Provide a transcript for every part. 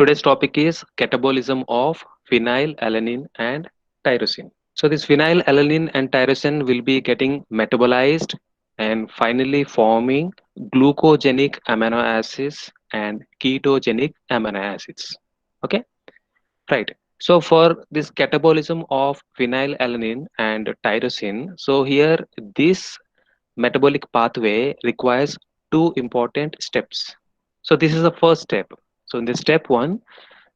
Today's topic is catabolism of phenylalanine and tyrosine. So this phenylalanine and tyrosine will be getting metabolized and finally forming glucogenic amino acids and ketogenic amino acids. Okay, right. So for this catabolism of phenylalanine and tyrosine, so here this metabolic pathway requires two important steps. So this is the first step. So in the step one,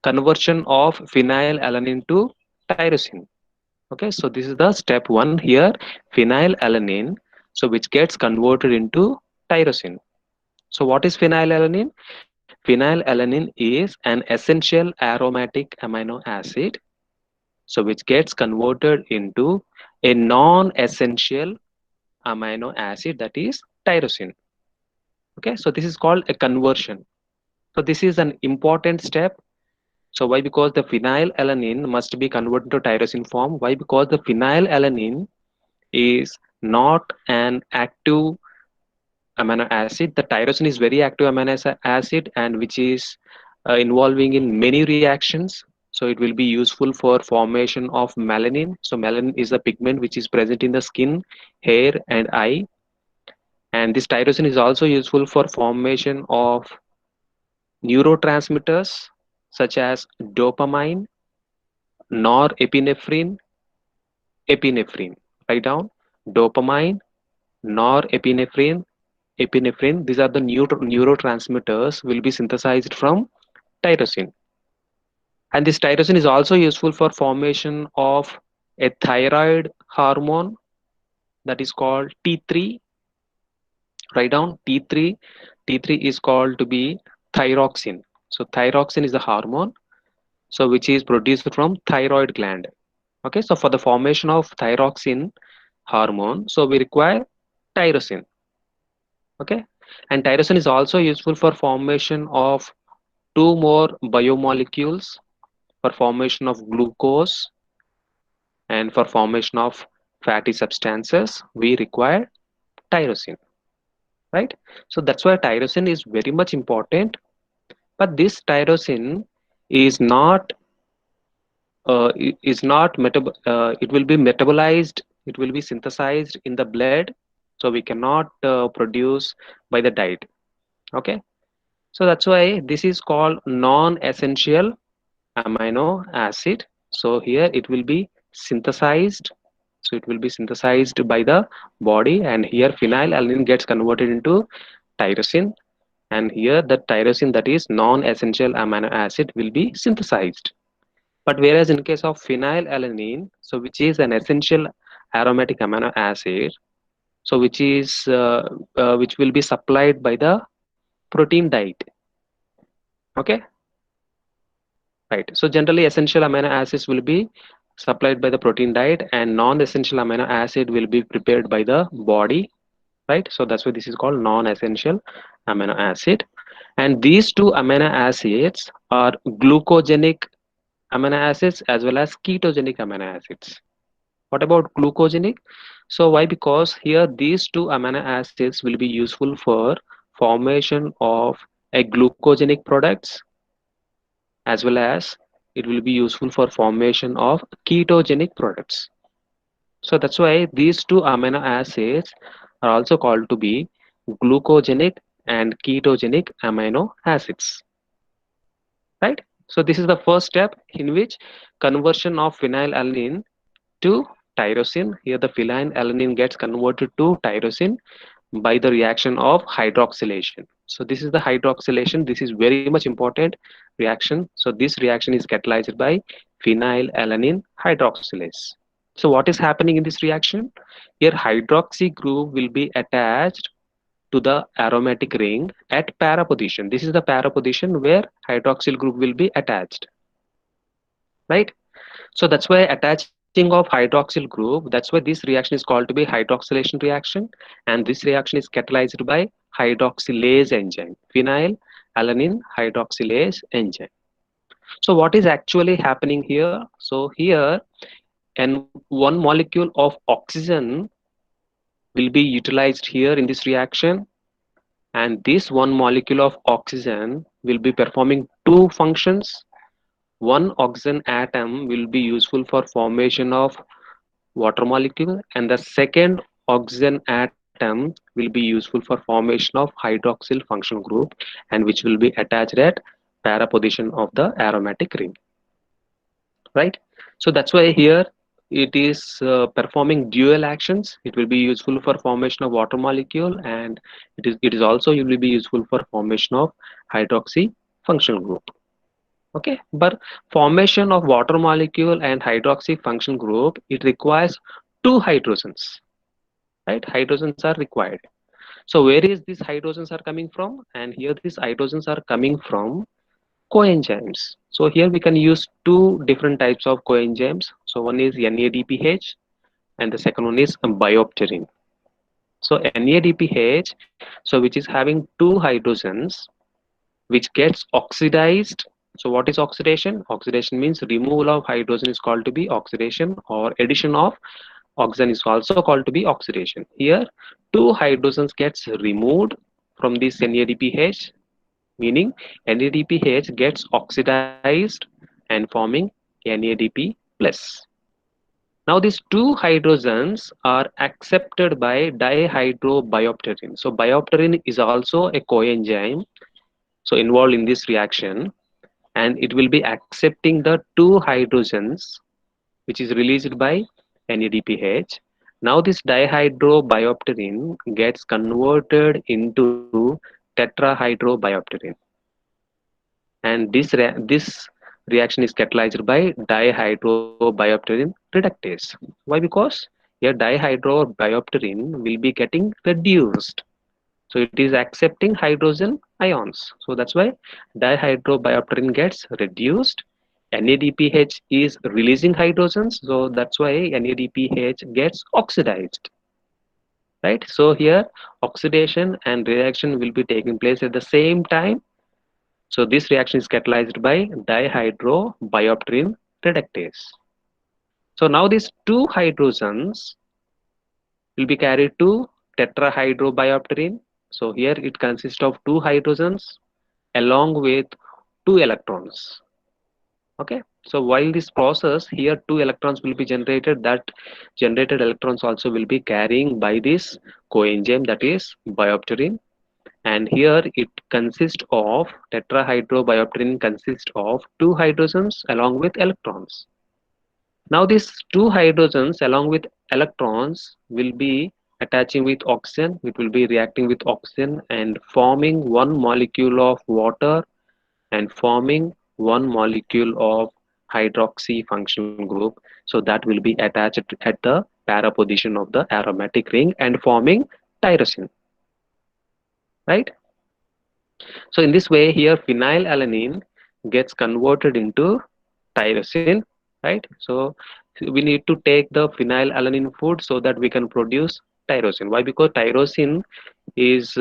conversion of phenylalanine to tyrosine. Okay, so this is the step one here, phenylalanine, so which gets converted into tyrosine. So what is phenylalanine? Phenylalanine is an essential aromatic amino acid, so which gets converted into a non-essential amino acid, that is tyrosine. Okay, so this is called a conversion. So this is an important step. So why? Because the phenylalanine must be converted to tyrosine form. Why? Because the phenylalanine is not an active amino acid. The tyrosine is very active amino acid, and which is involving in many reactions. So it will be useful for formation of melanin. So melanin is a pigment which is present in the skin, hair, and eye. And this tyrosine is also useful for formation of neurotransmitters such as dopamine, norepinephrine, epinephrine. Write down dopamine, norepinephrine, epinephrine. These are the neurotransmitters will be synthesized from tyrosine. And this tyrosine is also useful for formation of a thyroid hormone that is called T3. Write down T3. T3 is called to be thyroxine. So thyroxine is the hormone, so which is produced from thyroid gland. Okay, so for the formation of thyroxine hormone, so we require tyrosine. Okay, and tyrosine is also useful for formation of two more biomolecules, for formation of glucose and for formation of fatty substances we require tyrosine, right? So that's why tyrosine is very much important. But this tyrosine is not it will be metabolized, it will be synthesized in the blood, so we cannot produce by the diet. Okay, so that's why this is called non-essential amino acid. So here it will be synthesized, so it will be synthesized by the body, and here phenylalanine gets converted into tyrosine, and here the tyrosine, that is non-essential amino acid, will be synthesized. But whereas in case of phenylalanine, so which is an essential aromatic amino acid, so which will be supplied by the protein diet. Okay, right. So generally essential amino acids will be supplied by the protein diet, and non-essential amino acid will be prepared by the body, right? So that's why this is called non-essential amino acid. And these two amino acids are glucogenic amino acids as well as ketogenic amino acids. What about glucogenic? So why? Because here these two amino acids will be useful for formation of a glucogenic products, as well as it will be useful for formation of ketogenic products. So that's why these two amino acids are also called to be glucogenic and ketogenic amino acids, right? So this is the first step in which conversion of phenylalanine to tyrosine. Here the phenylalanine gets converted to tyrosine by the reaction of hydroxylation. So this is the hydroxylation. This is very much important reaction. So this reaction is catalyzed by phenylalanine hydroxylase. So what is happening in this reaction? Here hydroxy group will be attached to the aromatic ring at para position. This is the para position where hydroxyl group will be attached, right? So that's why attaching of hydroxyl group, that's why this reaction is called to be hydroxylation reaction, and this reaction is catalyzed by hydroxylase enzyme, phenylalanine hydroxylase enzyme. So what is actually happening here? So here, and one molecule of oxygen will be utilized here in this reaction, and this one molecule of oxygen will be performing two functions. One oxygen atom will be useful for formation of water molecule, and the second oxygen atom will be useful for formation of hydroxyl functional group, and which will be attached at para position of the aromatic ring, right? So that's why here it is performing dual actions. It will be useful for formation of water molecule, and it is also it will be useful for formation of hydroxy functional group. Okay, but formation of water molecule and hydroxy functional group, it requires two hydrogens, right? Hydrogens are required. So where is these hydrogens are coming from? And here these hydrogens are coming from coenzymes. So here we can use two different types of coenzymes. So one is NADPH and the second one is biopterin. So NADPH, so which is having two hydrogens, which gets oxidized. So what is oxidation? Oxidation means removal of hydrogen is called to be oxidation, or addition of oxygen is also called to be oxidation. Here two hydrogens gets removed from this NADPH, meaning NADPH gets oxidized and forming NADP plus. Now these two hydrogens are accepted by dihydrobiopterin. So biopterin is also a coenzyme, so involved in this reaction, and it will be accepting the two hydrogens which is released by NADPH. Now this dihydrobiopterin gets converted into tetrahydrobiopterin, and this reaction is catalyzed by dihydrobiopterin reductase. Why? Because here dihydrobiopterin will be getting reduced, so it is accepting hydrogen ions. So that's why dihydrobiopterin gets reduced. NADPH is releasing hydrogens, so that's why NADPH gets oxidized, right? So here oxidation and reaction will be taking place at the same time. So this reaction is catalyzed by dihydrobiopterin reductase. So now these two hydrogens will be carried to tetrahydrobiopterin. So here it consists of two hydrogens along with two electrons. Okay, so while this process here two electrons will be generated, that generated electrons also will be carrying by this coenzyme, that is biopterin. And here it consists of tetrahydrobiopterin consists of two hydrogens along with electrons. Now these two hydrogens along with electrons will be attaching with oxygen. It will be reacting with oxygen and forming one molecule of water and forming one molecule of hydroxy functional group. So that will be attached at the para position of the aromatic ring and forming tyrosine, right? So in this way here phenylalanine gets converted into tyrosine, right? So we need to take the phenylalanine food so that we can produce tyrosine. Why? Because tyrosine is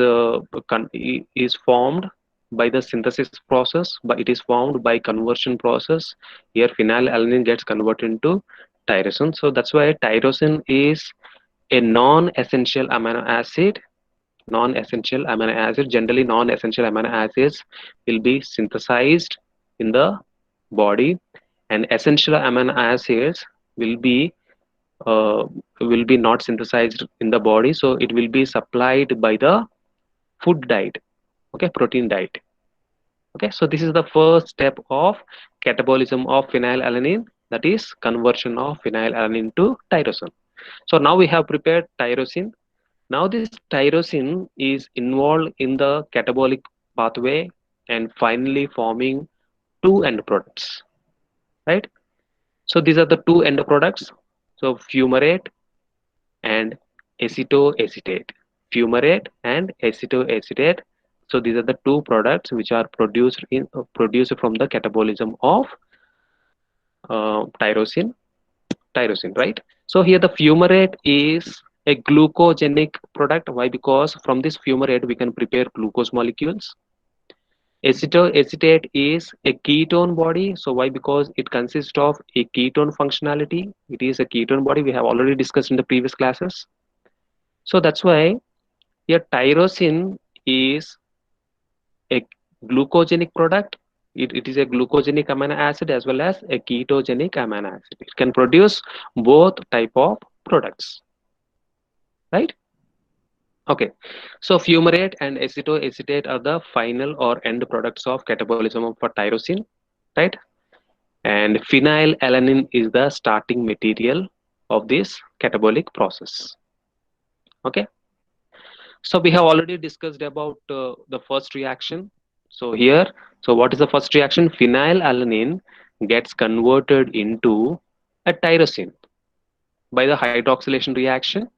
is formed by the synthesis process, but it is formed by conversion process. Here phenylalanine gets converted into tyrosine. So that's why tyrosine is a non-essential amino acid. Non-essential amino acid, generally non-essential amino acids will be synthesized in the body, and essential amino acids will be uh, will be not synthesized in the body, so it will be supplied by the food diet. Okay, protein diet. Okay, so this is the first step of catabolism of phenylalanine, that is conversion of phenylalanine to tyrosine. So now we have prepared tyrosine. Now this tyrosine is involved in the catabolic pathway and finally forming two end products, right? So these are the two end products. So fumarate and acetoacetate. Fumarate and acetoacetate. So these are the two products which are produced from the catabolism of tyrosine. Tyrosine, right? So here the fumarate is a glucogenic product. Why? Because from this fumarate we can prepare glucose molecules. Acetoacetate is a ketone body. So why? Because it consists of a ketone functionality. It is a ketone body. We have already discussed in the previous classes. So that's why here tyrosine is a glucogenic product. It is a glucogenic amino acid as well as a ketogenic amino acid. It can produce both type of products, right? Okay, so fumarate and acetoacetate are the final or end products of catabolism for tyrosine, right? And phenylalanine is the starting material of this catabolic process. Okay, so we have already discussed about the first reaction. So here, so what is the first reaction? Phenylalanine gets converted into a tyrosine by the hydroxylation reaction,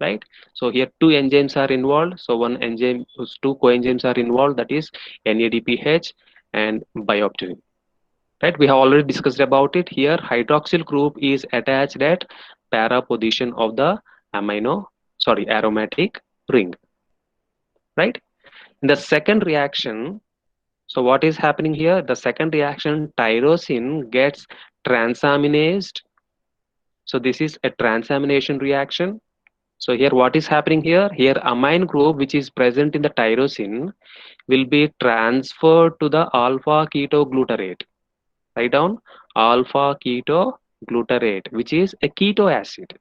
right? So here two enzymes are involved. So one enzyme, two coenzymes are involved, that is NADPH and biopterin, right? We have already discussed about it. Here hydroxyl group is attached at para position of the aromatic ring, right? In the second reaction, so what is happening here? The second reaction, tyrosine gets transaminased. So this is a transamination reaction. So here what is happening here? Here amine group which is present in the tyrosine will be transferred to the alpha ketoglutarate. Write down alpha ketoglutarate, which is a keto acid,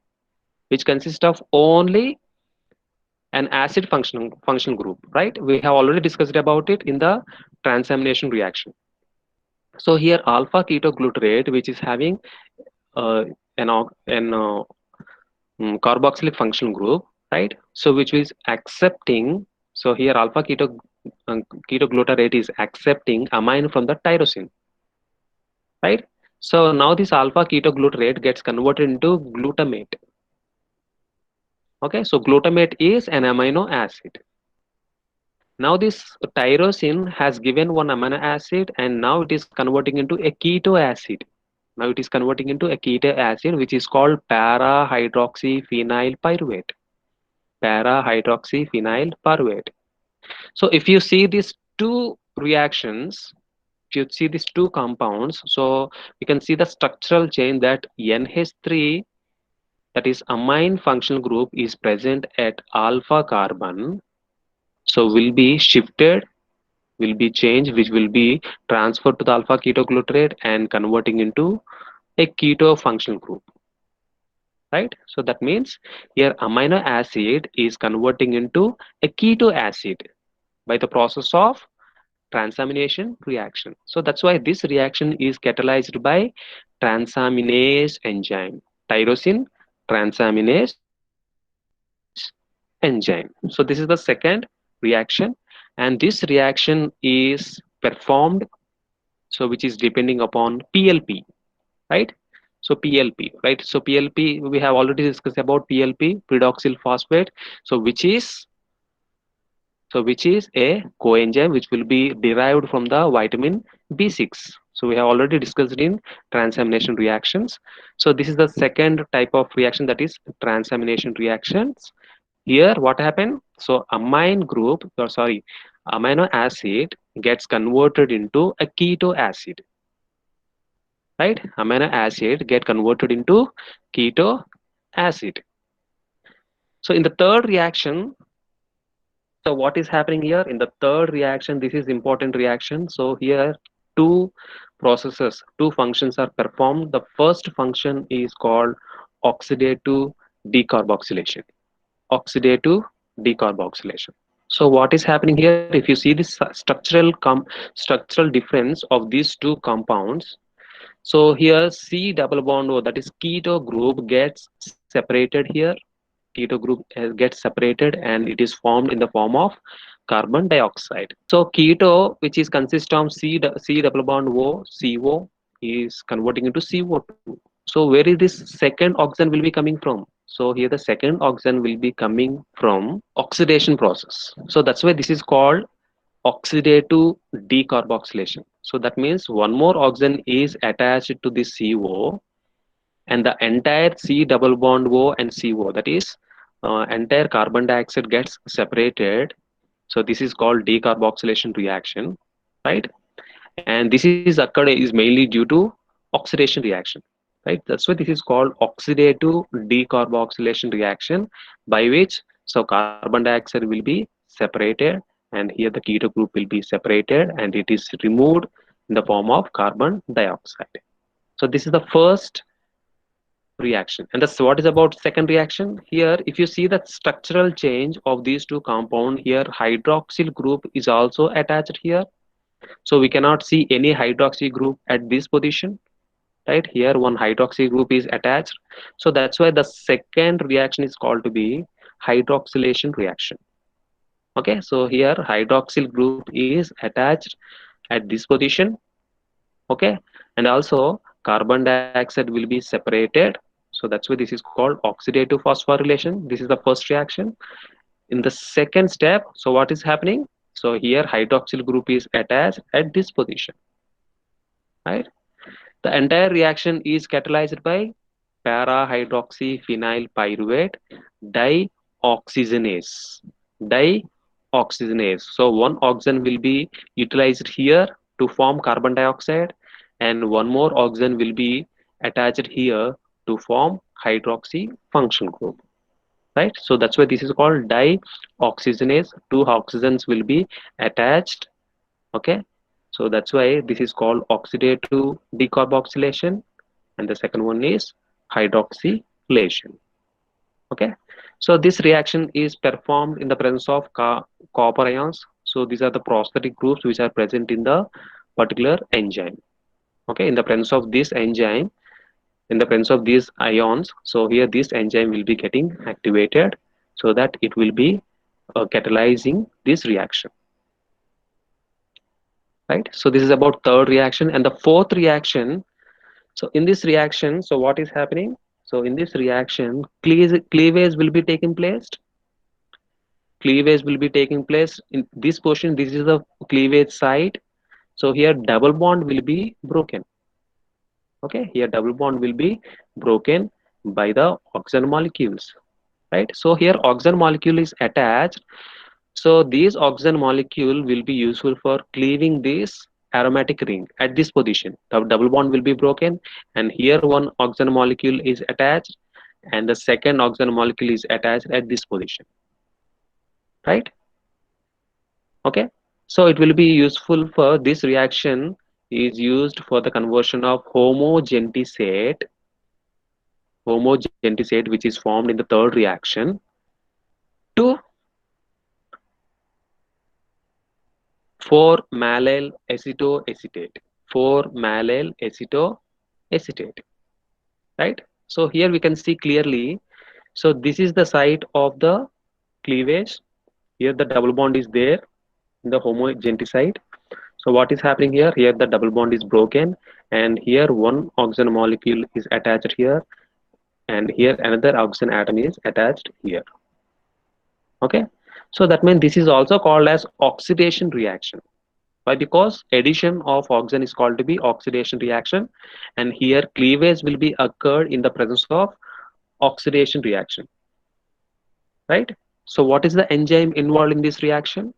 which consists of only an acid functional group, right? We have already discussed about it in the transamination reaction. So here alpha ketoglutarate, which is having uh, an carboxylic functional group, right? So which is accepting. So here alpha ketoglutarate is accepting amine from the tyrosine, right? So now this alpha ketoglutarate gets converted into glutamate. Okay, so glutamate is an amino acid. Now this tyrosine has given one amino acid and now it is converting into a keto acid. Now it is converting into a keto acid which is called para-hydroxyphenyl pyruvate. Para-hydroxyphenyl pyruvate. So if you see these two reactions, if you see these two compounds, so you can see the structural change that NH3, that is amine functional group, is present at alpha carbon. So will be shifted, will be changed, which will be transferred to the alpha ketoglutarate and converting into a keto functional group, right? So that means here amino acid is converting into a keto acid by the process of transamination reaction. So that's why this reaction is catalyzed by transaminase enzyme, tyrosine transaminase enzyme. So this is the second reaction, and this reaction is performed, so which is depending upon PLP, right? So PLP, right? So PLP, we have already discussed about PLP, pyridoxal phosphate. So which is a coenzyme which will be derived from the vitamin B6. So we have already discussed in transamination reactions. So this is the second type of reaction, that is transamination reactions. Here what happened? So amine group, or sorry, amino acid gets converted into a keto acid, right? Amino acid get converted into keto acid. So in the third reaction, so what is happening here in the third reaction? This is important reaction. So here two processes, two functions are performed. The first function is called oxidative decarboxylation. Oxidative decarboxylation. So what is happening here? If you see this structural difference of these two compounds, so here C double bond O, that is keto group, gets separated here. Keto group gets separated and it is formed in the form of carbon dioxide. So keto, which is consist of C double bond O, CO, is converting into CO2. So where is this second oxygen will be coming from? So here the second oxygen will be coming from oxidation process. So that's why this is called oxidative decarboxylation. So that means one more oxygen is attached to this CO, and the entire C double bond O and CO, that is entire carbon dioxide, gets separated. So this is called decarboxylation reaction, right? And this is occurred is mainly due to oxidation reaction, right? That's why this is called oxidative decarboxylation reaction, by which so carbon dioxide will be separated and here the keto group will be separated and it is removed in the form of carbon dioxide. So this is the first reaction. And that's what is about second reaction. Here, if you see the structural change of these two compound here, hydroxyl group is also attached here. So we cannot see any hydroxy group at this position, right? Here one hydroxy group is attached. So that's why the second reaction is called to be hydroxylation reaction. Okay, so here hydroxyl group is attached at this position. Okay, and also carbon dioxide will be separated. So that's why this is called oxidative phosphorylation. This is the first reaction. In the second step, so what is happening? So here hydroxyl group is attached at this position, right? The entire reaction is catalyzed by para-hydroxyphenyl pyruvate dioxygenase. Dioxygenase. So one oxygen will be utilized here to form carbon dioxide, and one more oxygen will be attached here to form hydroxy function group. Right? So that's why this is called dioxygenase. Two oxygens will be attached. Okay. So that's why this is called oxidative decarboxylation, and the second one is hydroxylation. Okay, so this reaction is performed in the presence of copper ions. So these are the prosthetic groups which are present in the particular enzyme. Okay, in the presence of this enzyme, in the presence of these ions, so here this enzyme will be getting activated so that it will be catalyzing this reaction, right? So this is about third reaction. And the fourth reaction, so in this reaction, so what is happening? So in this reaction, cleavage will be taking place. Cleavage will be taking place in this portion. This is the cleavage site. So here double bond will be broken. Okay, here double bond will be broken by the oxygen molecules, right? So here oxygen molecule is attached. So these oxygen molecule will be useful for cleaving this aromatic ring at this position. The double bond will be broken, and here one oxygen molecule is attached, and the second oxygen molecule is attached at this position, right? Okay, so it will be useful for this reaction is used for the conversion of homogentisate which is formed in the third reaction to 4-mallyl acetoacetate. 4-mallyl acetoacetate, right? So here we can see clearly. So this is the site of the cleavage. Here the double bond is there in the homogentiside. So what is happening here? Here the double bond is broken, and here one oxygen molecule is attached here, and here another oxygen atom is attached here. Okay, so that means this is also called as oxidation reaction. Why? Because addition of oxygen is called to be oxidation reaction, and here cleavage will be occurred in the presence of oxidation reaction, right? So what is the enzyme involved in this reaction?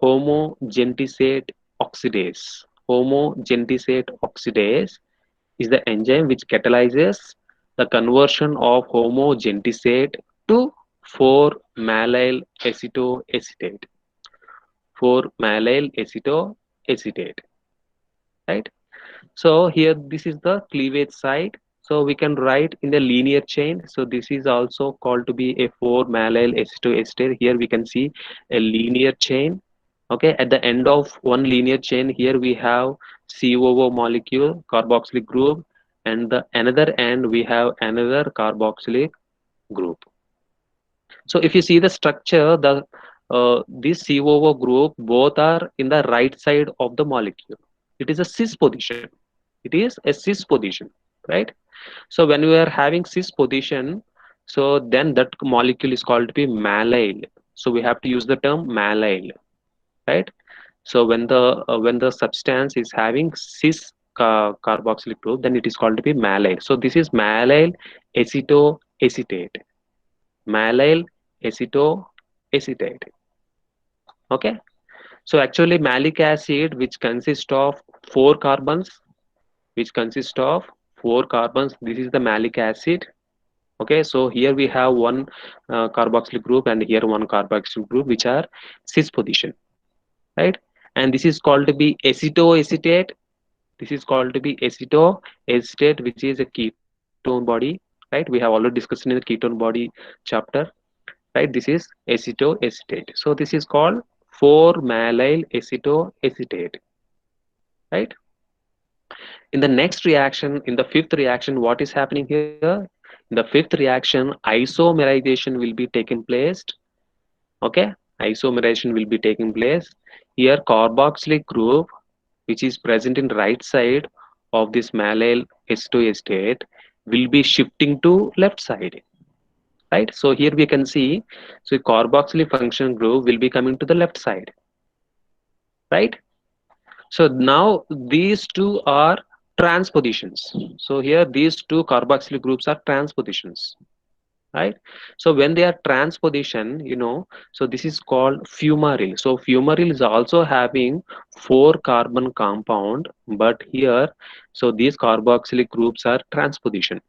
Homogentisate oxidase. Homogentisate oxidase is the enzyme which catalyzes the conversion of homogentisate to 4-mallyl acetoacetate. 4-mallyl acetoacetate, right? So here this is the cleavage site. So we can write in the linear chain. So this is also called to be a 4-mallyl acetoacetate. Here we can see a linear chain. Okay, at the end of one linear chain, here we have COO molecule, carboxylic group, and the another end we have another carboxylic group. So if you see the structure, the this COO group both are in the right side of the molecule. It is a cis position. It is a cis position, right? So when we are having cis position, so then that molecule is called to be mallyl. So we have to use the term mallyl, right? So when the substance is having cis carboxylic group, then it is called to be mallyl. So this is mallyl acetoacetate. Mallyl acetoacetate. Okay. So actually malic acid, which consists of four carbons, which consists of four carbons. This is the malic acid. Okay. So here we have one carboxyl group and here one carboxyl group, which are cis position. right? And this is called to be acetoacetate. This is called to be acetoacetate, which is a ketone body, right? We have already discussed in the ketone body chapter, right? This is acetoacetate. So this is called 4-mallyl acetoacetate, right? In the next reaction, in the fifth reaction, what is happening here? In the fifth reaction, isomerization will be taking place. Okay, isomerization will be taking place. Here, carboxylic group, which is present in right side of this mallyl acetoacetate, will be shifting to left side, right? So here we can see, so carboxylic function group will be coming to the left side, right? So now these two are transpositions. So here these two carboxylic groups are transpositions, right? So when they are transposition, so this is called fumarate. So fumarate is also having 4 carbon compound, but here, so these carboxylic groups are transposition.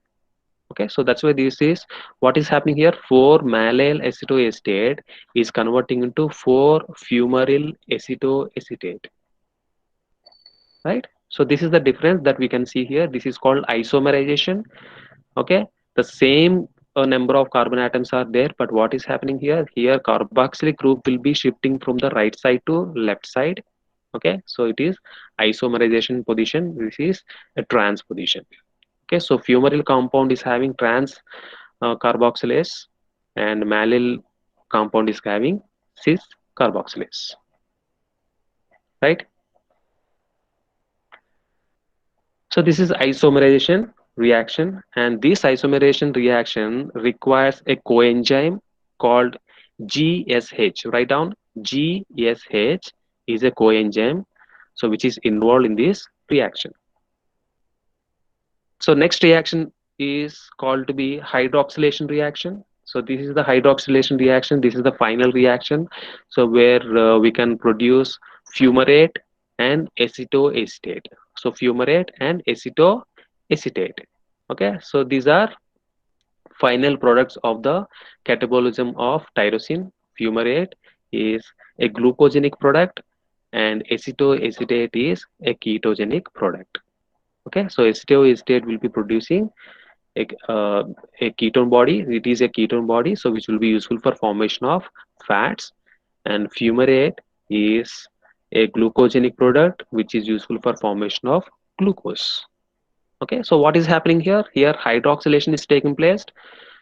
Okay, so that's why this is what is happening here. 4-mallyl acetoacetate is converting into 4-fumaryl acetoacetate, right? So this is the difference that we can see here. This is called isomerization. Okay, the same number of carbon atoms are there, but what is happening here? Here carboxylic group will be shifting from the right side to left side. Okay, so it is isomerization position. This is a trans position. Okay, so fumaryl compound is having trans carboxylase, and mallyl compound is having cis carboxylase, right? So this is isomerization reaction, and this isomerization reaction requires a coenzyme called GSH. Write down GSH is a coenzyme, so which is involved in this reaction. So next reaction is called to be hydroxylation reaction. So this is the hydroxylation reaction. This is the final reaction. So where we can produce fumarate and acetoacetate. So fumarate and acetoacetate. Okay. So these are final products of the catabolism of tyrosine. Fumarate is a glucogenic product, and acetoacetate is a ketogenic product. Okay, so acetoacetate will be producing a, uh, a ketone body. It is a ketone body, so which will be useful for formation of fats, and fumarate is a glucogenic product which is useful for formation of glucose. Okay, so what is happening here? Here hydroxylation is taking place.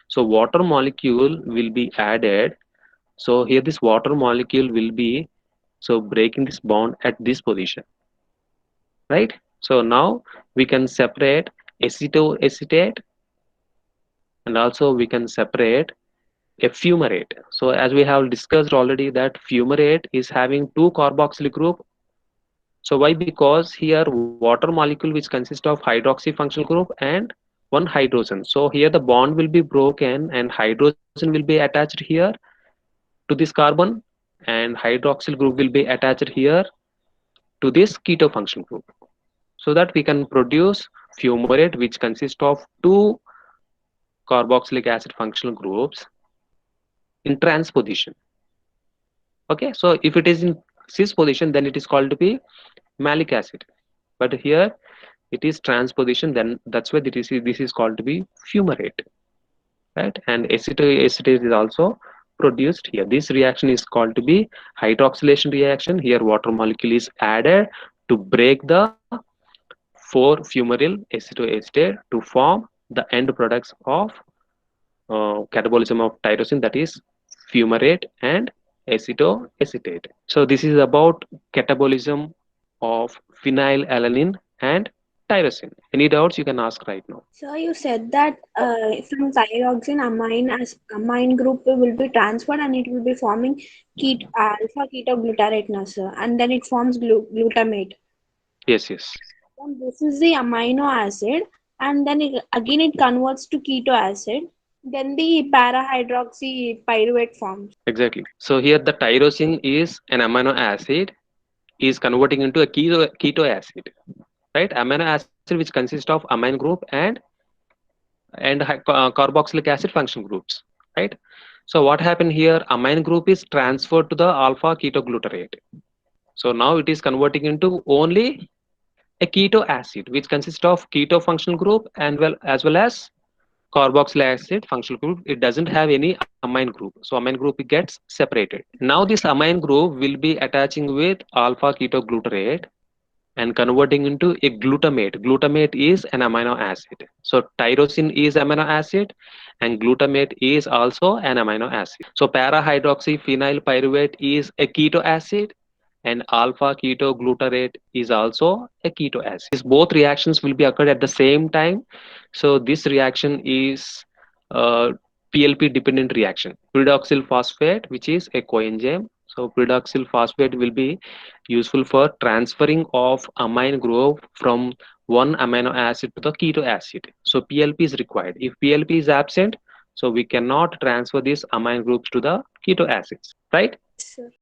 So water molecule will be added. So here this water molecule will be so breaking this bond at this position, right? So now we can separate acetoacetate, and also we can separate a fumarate. So as we have discussed already that fumarate is having 2 carboxylic group. So why? Because here water molecule which consists of hydroxy functional group and one hydrogen. So here the bond will be broken and hydrogen will be attached here to this carbon, and hydroxyl group will be attached here to this keto functional group, so that we can produce fumarate which consists of 2 carboxylic acid functional groups in trans position. Okay, so if it is in cis position, then it is called to be malic acid, but here it is trans position, then that's why this is called to be fumarate, right? And acetoacetate is also produced here. This reaction is called to be hydroxylation reaction. Here water molecule is added to break the 4-fumaryl acetoacetate to form the end products of catabolism of tyrosine, that is fumarate and acetoacetate. So this is about catabolism of phenylalanine and tyrosine. Any doubts you can ask right now. So you said that from thyroxine, amine group will be transferred and it will be forming alpha ketoglutarate, na, sir, and then it forms glutamate. Yes, yes, Then this is the amino acid, and then again it converts to keto acid. Then the parahydroxy pyruvate forms. exactly. So here the tyrosine is an amino acid is converting into a keto acid, right? Amino acid which consists of amine group and carboxylic acid function groups, right? So what happened here? Amine group is transferred to the alpha ketoglutarate. So now it is converting into only a keto acid, which consists of keto functional group and well as carboxylic acid functional group. It doesn't have any amine group, so amine group gets separated. Now this amine group will be attaching with alpha ketoglutarate and converting into a glutamate. Glutamate is an amino acid. So tyrosine is amino acid and glutamate is also an amino acid. So para hydroxyphenyl pyruvate is a keto acid and alpha ketoglutarate is also a keto acid. These both reactions will be occurred at the same time. So this reaction is uh, PLP dependent reaction. Pyridoxal phosphate, which is a coenzyme. So pyridoxal phosphate will be useful for transferring of amine group from one amino acid to the keto acid. So PLP is required. If PLP is absent, so we cannot transfer these amine groups to the keto acids, right?